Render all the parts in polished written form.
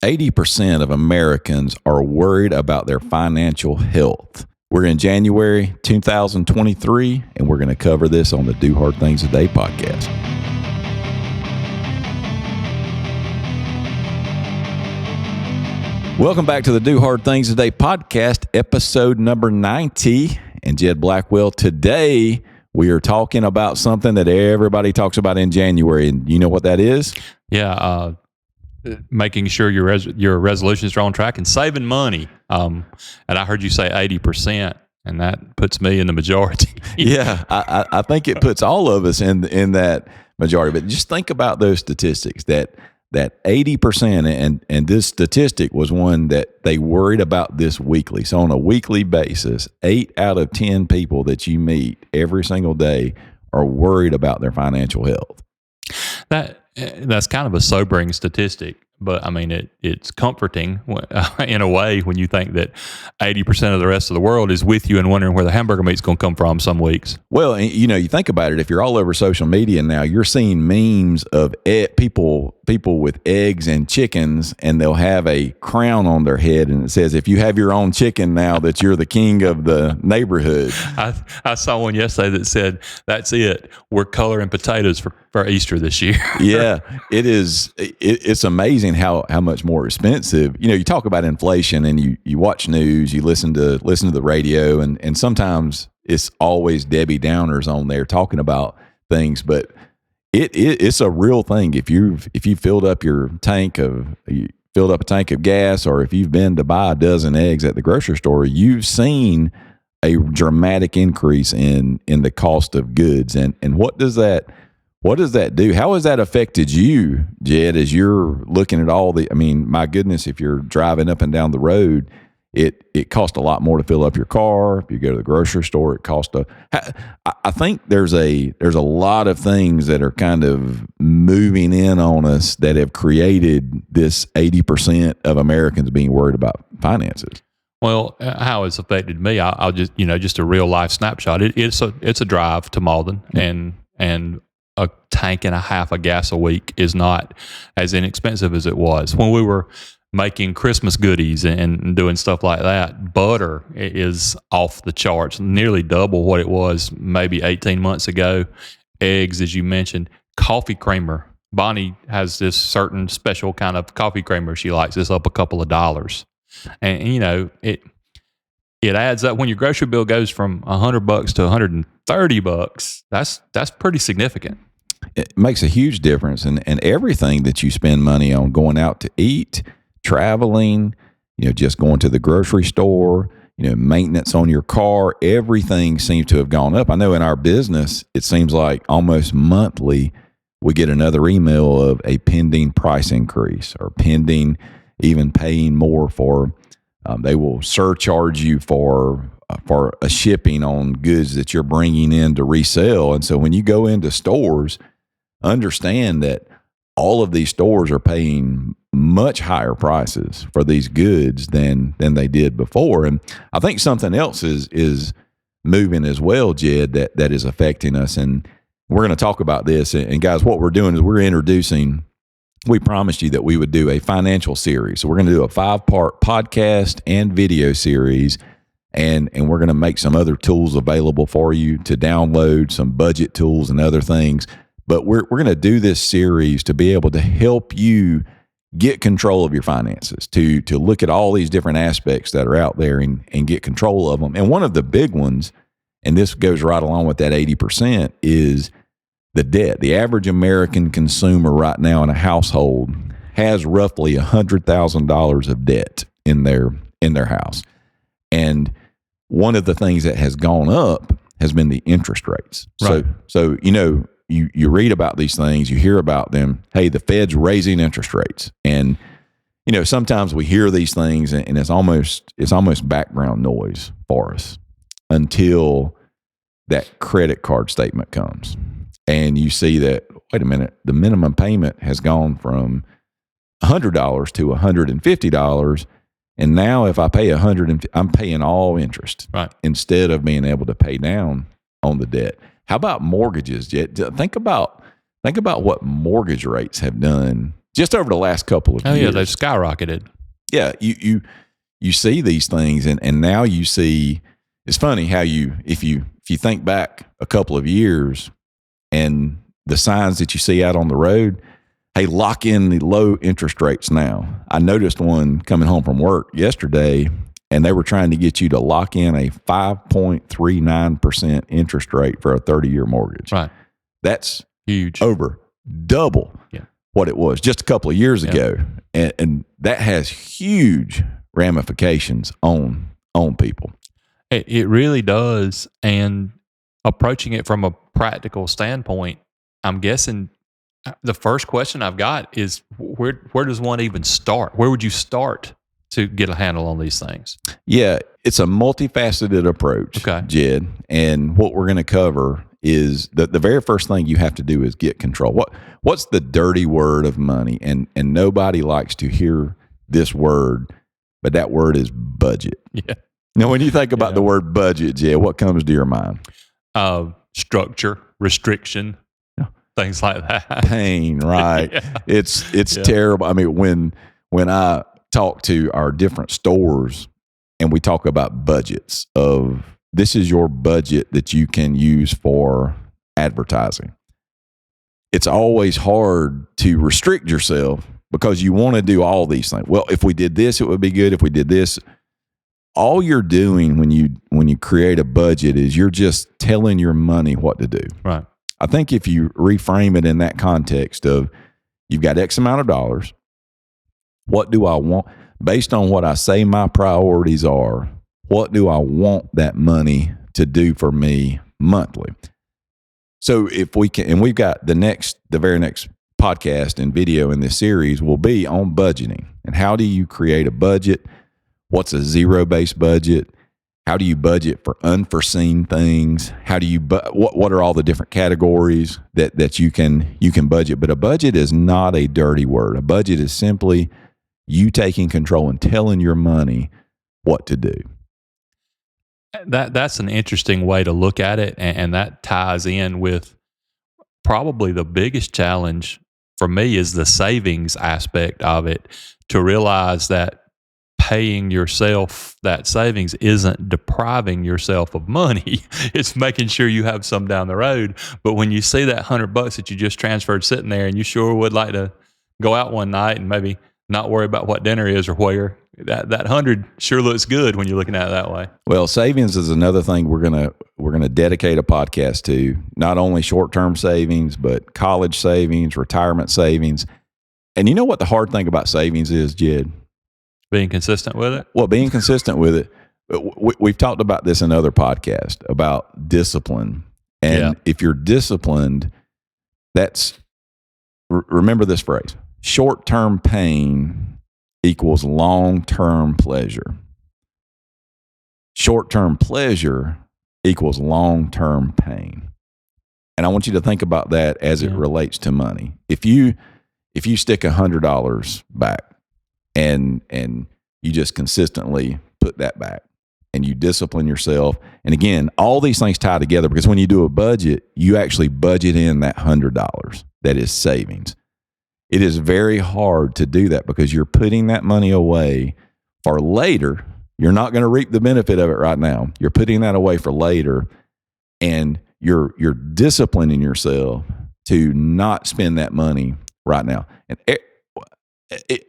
80% of Americans are worried about their financial health. We're in January 2023, and we're going to cover this on the Do Hard Things Today podcast. Welcome back to the Do Hard Things Today podcast, episode number 90. And Jed Blackwell, today we are talking about something that everybody talks about in January. And you know what that is? Yeah, making sure your resolutions are on track and saving money. And I heard you say 80%, and that puts me in the majority. Yeah, I think it puts all of us in that majority. But just think about those statistics that 80%, and this statistic was one that they worried about this weekly. So on a weekly basis, 8 out of 10 people that you meet every single day are worried about their financial health. That's kind of a sobering statistic, but I mean, it's comforting in a way when you think that 80% of the rest of the world is with you and wondering where the hamburger meat's going to come from some weeks. Well, you know, you think about it, if you're all over social media now, you're seeing memes of people with eggs and chickens, and they'll have a crown on their head, and it says, if you have your own chicken now, that you're the king of the neighborhood. I saw one yesterday that said, that's it. We're coloring potatoes for Easter this year. Yeah, it's amazing how much more expensive. You know, you talk about inflation, and you watch news, you listen to the radio, and sometimes it's always Debbie Downers on there talking about things, but it's a real thing. If you filled up a tank of gas, or if you've been to buy a dozen eggs at the grocery store, you've seen a dramatic increase in the cost of goods. And what does that do? How has that affected you, Jed, as you're looking at all I mean, my goodness, if you're driving up and down the road, it costs a lot more to fill up your car. If you go to the grocery store, it costs I think there's a lot of things that are kind of moving in on us that have created this 80% of Americans being worried about finances. Well, how it's affected me, I'll just a real life snapshot. It's a drive to Malden, and a tank and a half of gas a week is not as inexpensive as it was when we were making Christmas goodies and doing stuff like that. Butter is off the charts, nearly double what it was maybe 18 months ago. Eggs, as you mentioned, coffee creamer. Bonnie has this certain special kind of coffee creamer she likes. It's up a couple of dollars. And you know, it adds up. When your grocery bill goes from $100 to $130, that's pretty significant. It makes a huge difference. And everything that you spend money on, going out to eat, traveling, just going to the grocery store, maintenance on your car, everything seems to have gone up. I know in our business, it seems like almost monthly we get another email of a pending price increase, or pending even paying more for, they will surcharge you for a shipping on goods that you're bringing in to resell. And so when you go into stores, understand that all of these stores are paying much higher prices for these goods than they did before. And I think something else is moving as well, Jed, that is affecting us. And we're going to talk about this. And guys, what we're doing is we promised you that we would do a financial series. So we're going to do a 5-part podcast and video series. And we're going to make some other tools available for you to download, some budget tools and other things. But we're going to do this series to be able to help you get control of your finances, to look at all these different aspects that are out there and get control of them. And one of the big ones, and this goes right along with that 80%, is the debt. The average American consumer right now in a household has roughly $100,000 of debt in their house. And one of the things that has gone up has been the interest rates. Right. So you read about these things, you hear about them. Hey, the Fed's raising interest rates, and sometimes we hear these things, and it's almost background noise for us until that credit card statement comes, and you see that, wait a minute, the minimum payment has gone from $100 to $150. And now if I pay I'm paying all interest, right, instead of being able to pay down on the debt. How about mortgages, Jet? Think about what mortgage rates have done just over the last couple of years. Oh yeah, they've skyrocketed. Yeah, you see these things, and now you see. It's funny how if you think back a couple of years, and the signs that you see out on the road. Hey, lock in the low interest rates now. I noticed one coming home from work yesterday, and they were trying to get you to lock in a 5.39% interest rate for a 30-year mortgage. Right. That's huge. Over double what it was just a couple of years ago. And that has huge ramifications on people. It really does. And approaching it from a practical standpoint, I'm guessing the first question I've got is where does one even start? Where would you start to get a handle on these things? Yeah, it's a multifaceted approach, Jed. And what we're going to cover is the very first thing you have to do is get control. What's the dirty word of money? And nobody likes to hear this word, but that word is budget. Yeah. Now, when you think about the word budget, Jed, what comes to your mind? Structure, restriction. Things like that. Pain, right? It's terrible. I mean, when I talk to our different stores and we talk about budgets of this is your budget that you can use for advertising. It's always hard to restrict yourself because you want to do all these things. Well, if we did this, it would be good. If we did this, all you're doing when you create a budget is you're just telling your money what to do. Right. I think if you reframe it in that context of you've got X amount of dollars, what do I want? Based on what I say my priorities are, what do I want that money to do for me monthly? So if we can, and we've got the very next podcast and video in this series will be on budgeting. And how do you create a budget? What's a zero-based budget? How do you budget for unforeseen things? How do you what are all the different categories that you can budget? But a budget is not a dirty word. A budget is simply you taking control and telling your money what to do. That's an interesting way to look at it, and that ties in with probably the biggest challenge for me is the savings aspect of it. To realize that paying yourself that savings isn't depriving yourself of money. It's making sure you have some down the road. But when you see that $100 that you just transferred sitting there and you sure would like to go out one night and maybe not worry about what dinner is or where, that 100 sure looks good when you're looking at it that way. Well, savings is another thing we're gonna dedicate a podcast to. Not only short-term savings, but college savings, retirement savings. And you know what the hard thing about savings is, Jed? Being consistent with it? Well, being consistent with it. We've talked about this in other podcasts about discipline. And if you're disciplined, remember this phrase, short-term pain equals long-term pleasure. Short-term pleasure equals long-term pain. And I want you to think about that as it relates to money. If you stick $100 back, and you just consistently put that back and you discipline yourself. And again, all these things tie together because when you do a budget, you actually budget in that $100 that is savings. It is very hard to do that because you're putting that money away for later. You're not going to reap the benefit of it right now. You're putting that away for later, and you're disciplining yourself to not spend that money right now. And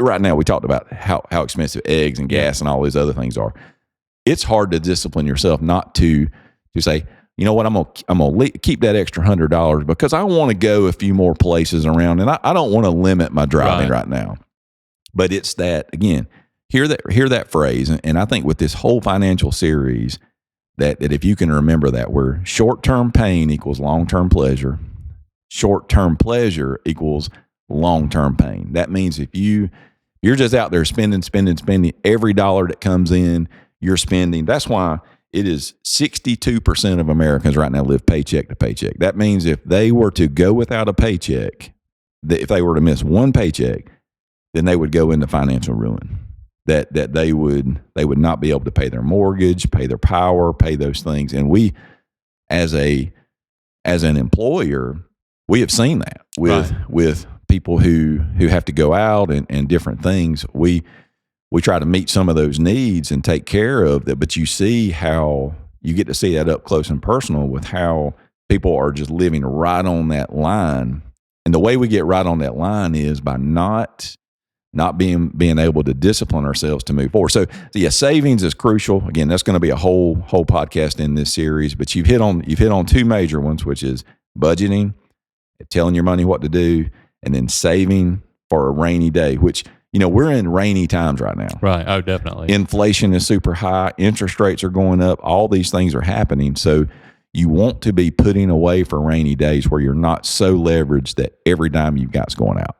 right now, we talked about how expensive eggs and gas and all these other things are. It's hard to discipline yourself not to say, you know what, I'm gonna keep that extra $100 because I want to go a few more places around, and I don't want to limit my driving right now. But it's that again. Hear that phrase, and I think with this whole financial series, that if you can remember that, where short-term pain equals long-term pleasure, short-term pleasure equals long-term pain. That means if you're just out there spending every dollar that comes in, you're spending. That's why it is 62% of Americans right now live paycheck to paycheck. That means if they were to go without a paycheck, if they were to miss one paycheck, then they would go into financial ruin. That they would not be able to pay their mortgage, pay their power, pay those things. And we, as an employer, we have seen that with people who have to go out and different things, we try to meet some of those needs and take care of that. But you see how you get to see that up close and personal with how people are just living right on that line. And the way we get right on that line is by not being able to discipline ourselves to move forward. So yeah, savings is crucial. Again, that's going to be a whole podcast in this series, but you've hit on two major ones, which is budgeting, telling your money what to do, and then saving for a rainy day, which, we're in rainy times right now. Right. Oh, definitely. Inflation is super high. Interest rates are going up. All these things are happening. So you want to be putting away for rainy days where you're not so leveraged that every dime you've got's going out.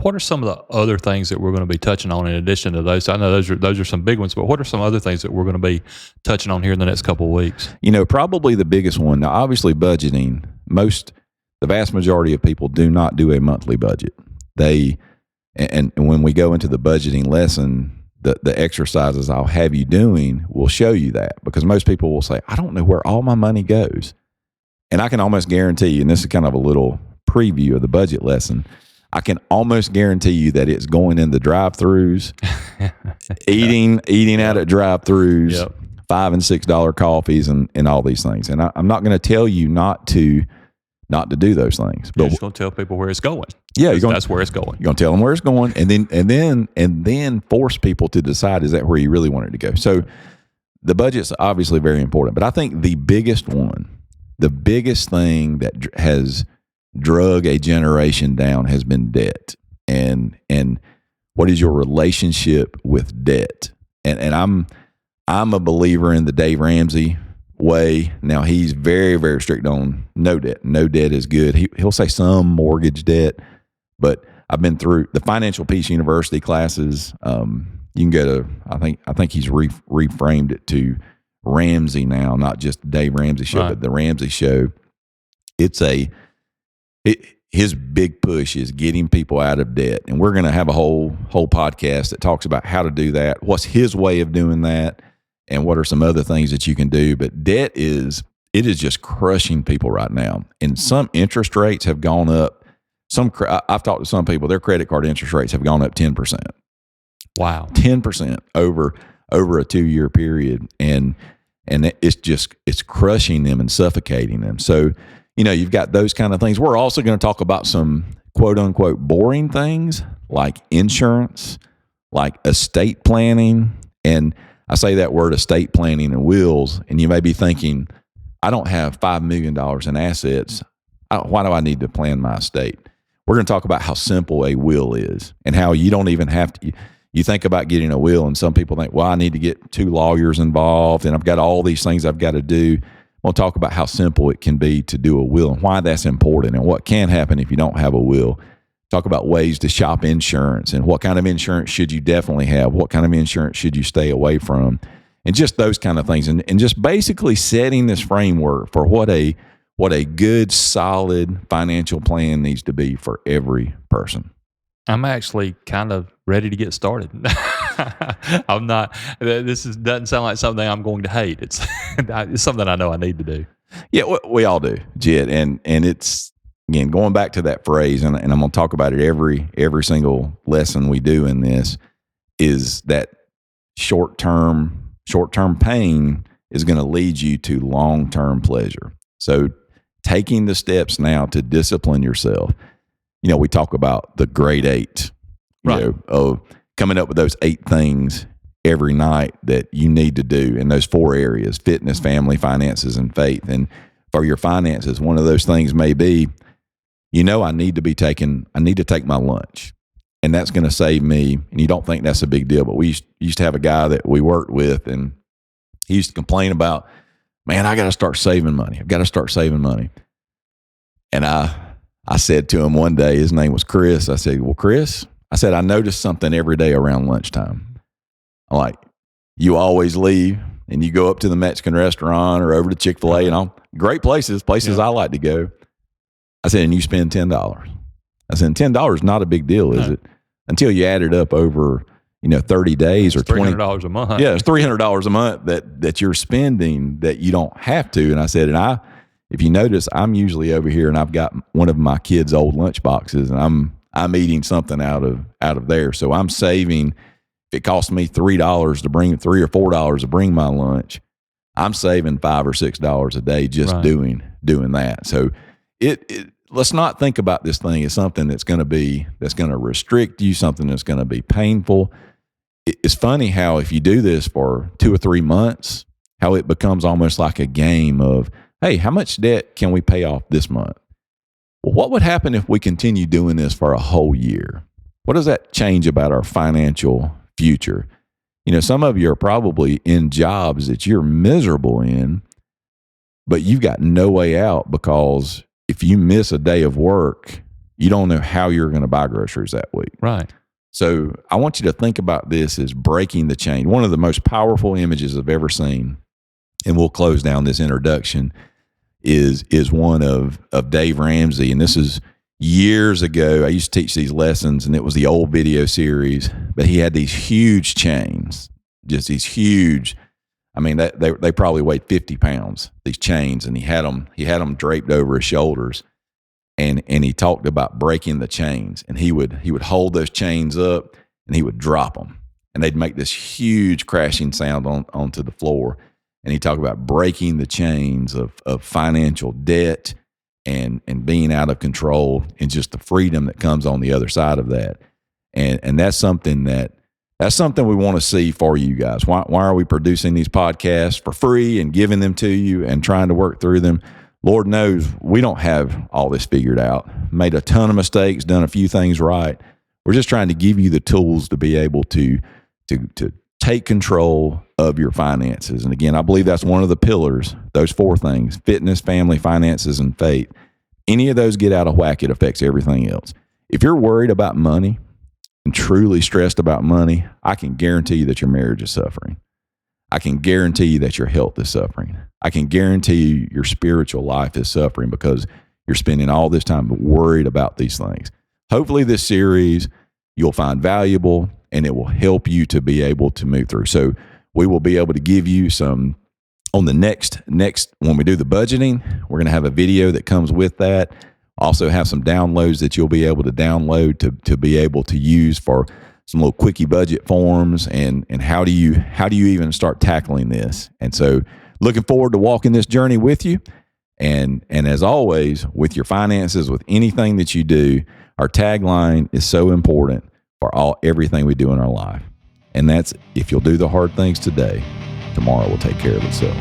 What are some of the other things that we're going to be touching on in addition to those? I know those are some big ones, but what are some other things that we're going to be touching on here in the next couple of weeks? Probably the biggest one. Now, obviously, budgeting. The vast majority of people do not do a monthly budget. And when we go into the budgeting lesson, the exercises I'll have you doing will show you that, because most people will say, I don't know where all my money goes. And I can almost guarantee you, and this is kind of a little preview of the budget lesson, I can almost guarantee you that it's going in the drive-thrus, eating out at drive-thrus, yep. $5 and $6 coffees and all these things. And I'm not going to tell you not to do those things. But you're just going to tell people where it's going. Yeah, that's where it's going. You're going to tell them where it's going, and then force people to decide, is that where you really want it to go? So the budget's obviously very important, but I think the biggest thing that has drug a generation down has been debt. And what is your relationship with debt? And I'm a believer in the Dave Ramsey way. Now, he's very, very strict on no debt. No debt is good. He'll say some mortgage debt, but I've been through the Financial Peace University classes. You can go to, I think he's reframed it to Ramsey now, not just Dave Ramsey Show, right. But the Ramsey Show. His big push is getting people out of debt, and we're going to have a whole podcast that talks about how to do that. What's his way of doing that, and what are some other things that you can do? But debt is just crushing people right now, and some interest rates have gone up. I've talked to some people; their credit card interest rates have gone up 10%. Wow, 10% over a 2-year period, and it's crushing them and suffocating them. So, you've got those kind of things. We're also going to talk about some quote unquote boring things like insurance, like estate planning. And I say that word, estate planning and wills, and you may be thinking, I don't have $5 million in assets. Why do I need to plan my estate? We're going to talk about how simple a will is and how you don't even have to. You think about getting a will, and some people think, well, I need to get 2 lawyers involved, and I've got all these things I've got to do. We'll talk about how simple it can be to do a will and why that's important and what can happen if you don't have a will. Talk about ways to shop insurance and what kind of insurance should you definitely have, what kind of insurance should you stay away from, and just those kind of things. And just basically setting this framework for what a good, solid financial plan needs to be for every person. I'm actually kind of ready to get started. I'm not. Doesn't sound like something I'm going to hate. It's something I know I need to do. Yeah, we all do, Jed. And it's, again, going back to that phrase, and I'm going to talk about it every single lesson we do in this, is that short-term pain is going to lead you to long-term pleasure. So taking the steps now to discipline yourself. We talk about the great 8, right. Of coming up with those 8 things every night that you need to do in those 4 areas: fitness, family, finances, and faith. And for your finances, one of those things may be, I need to take my lunch, and that's going to save me. And you don't think that's a big deal, but we used to have a guy that we worked with, and he used to complain about, man, I got to start saving money. I've got to start saving money. And I said to him one day, his name was Chris. I said, well, Chris, I notice something every day around lunchtime. I'm like, you always leave and you go up to the Mexican restaurant or over to Chick-fil-A and all great places I like to go. I said, and you spend $10. I said, $10 is not a big deal, is it? Until you add it up over, 30 days or $300 a month. Yeah, it's $300 a month that you're spending that you don't have to. And I said, if you notice, I'm usually over here and I've got one of my kids' old lunch boxes, and I'm eating something out of there. So I'm saving. If it costs me $3 to bring $3 or $4 to bring my lunch, I'm saving $5 or $6 a day just doing that. So let's not think about this thing as something that's going to restrict you, something that's going to be painful. It's funny how if you do this for 2 or 3 months, how it becomes almost like a game of, hey, how much debt can we pay off this month? Well, what would happen if we continue doing this for a whole year? What does that change about our financial future? Some of you are probably in jobs that you're miserable in, but you've got no way out because if you miss a day of work, you don't know how you're going to buy groceries that week. Right. So I want you to think about this as breaking the chain. One of the most powerful images I've ever seen, and we'll close down this introduction, is one of Dave Ramsey. And this is years ago. I used to teach these lessons, and it was the old video series, but he had these huge chains, just these huge. I mean, they probably weighed 50 pounds, these chains, and he had them draped over his shoulders. And he talked about breaking the chains, and he would hold those chains up and he would drop them, and they'd make this huge crashing sound onto the floor. And he talked about breaking the chains of financial debt and being out of control, and just the freedom that comes on the other side of that. And that's something we want to see for you guys. Why are we producing these podcasts for free and giving them to you and trying to work through them? Lord knows we don't have all this figured out. Made a ton of mistakes, done a few things right. We're just trying to give you the tools to be able to take control of your finances. And again, I believe that's one of the pillars, those 4 things: fitness, family, finances, and faith. Any of those get out of whack, it affects everything else. If you're worried about money and truly stressed about money, I can guarantee you that your marriage is suffering. I can guarantee you that your health is suffering. I can guarantee you your spiritual life is suffering because you're spending all this time worried about these things. Hopefully this series you'll find valuable, and it will help you to be able to move through. So we will be able to give you some on the next when we do the budgeting. We're going to have a video that comes with that. Also have some downloads that you'll be able to download to be able to use for some little quickie budget forms and how do you even start tackling this. And so looking forward to walking this journey with you. And as always, with your finances, with anything that you do, our tagline is so important for everything we do in our life. And that's, if you'll do the hard things today, tomorrow will take care of itself.